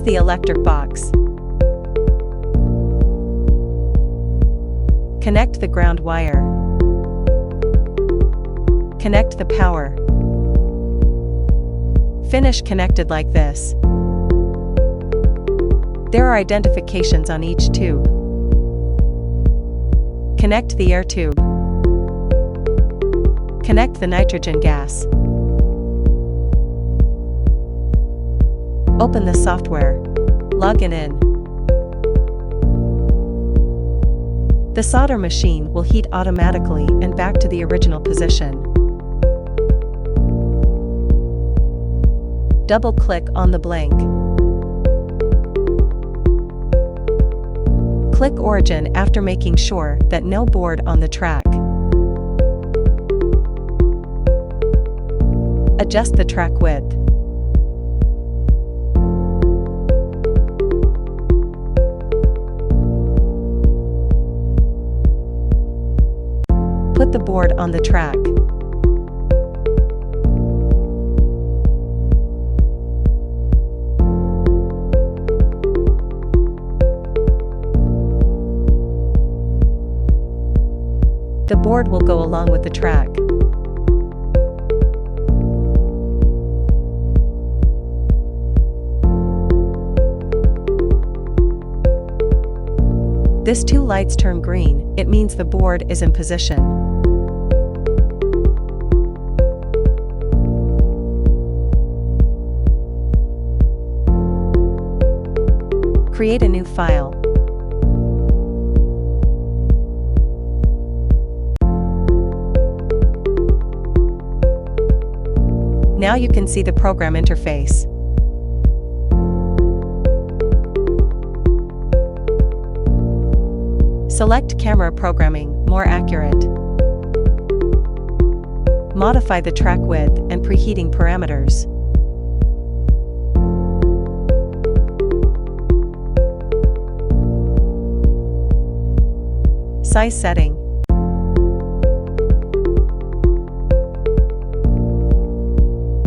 Use the electric box. Connect the ground wire. Connect the power. Finish connected like this. There are identifications on each tube. Connect the air tube. Connect the nitrogen gas. Open the software. Log in. The solder machine will heat automatically and back to the original position. Double-click on the blank. Click Origin after making sure that no board on the track. Adjust the track width. Put the board on the track. The board will go along with the track. This two lights turn green, it means the board is in position. Create a new file. Now you can see the program interface. Select camera programming, more accurate. Modify the track width and preheating parameters. Size setting.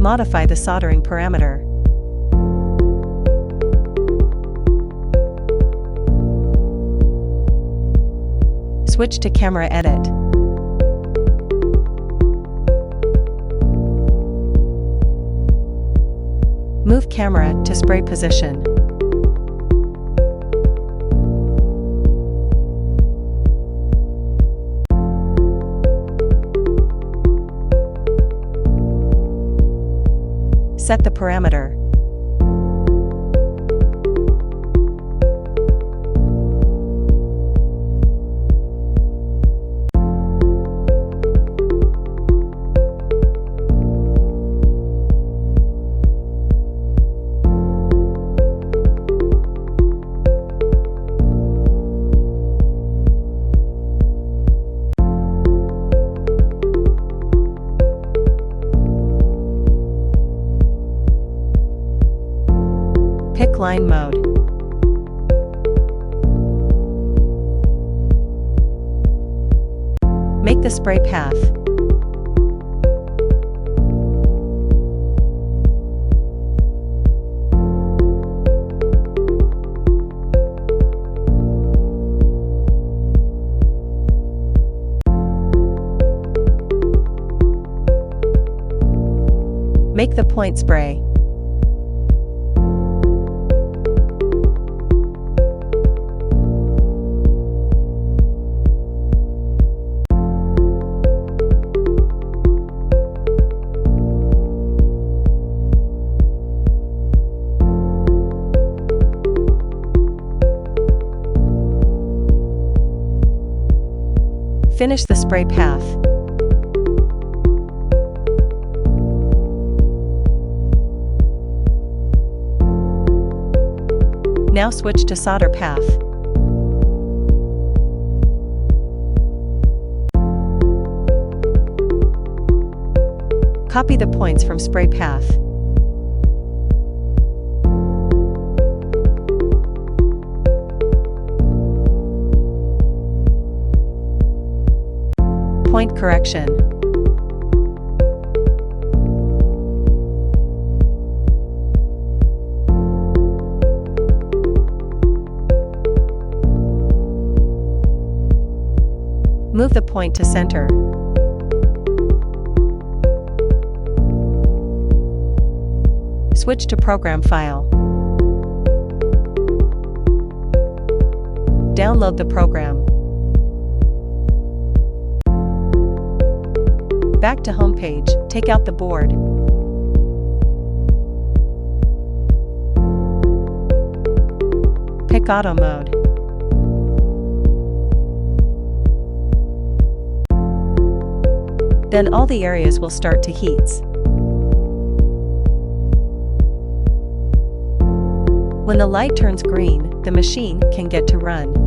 Modify the soldering parameter. Switch to camera edit. Move camera to spray position. Set the parameter. Pick line mode. Make the spray path. Make the point spray. Finish the spray path. Now switch to solder path. Copy the points from spray path. Point correction. Move the point to center. Switch to Program File. Download the program. Back to Home page, take out the board. Pick Auto Mode. Then all the areas will start to heat. When the light turns green, the machine can get to run.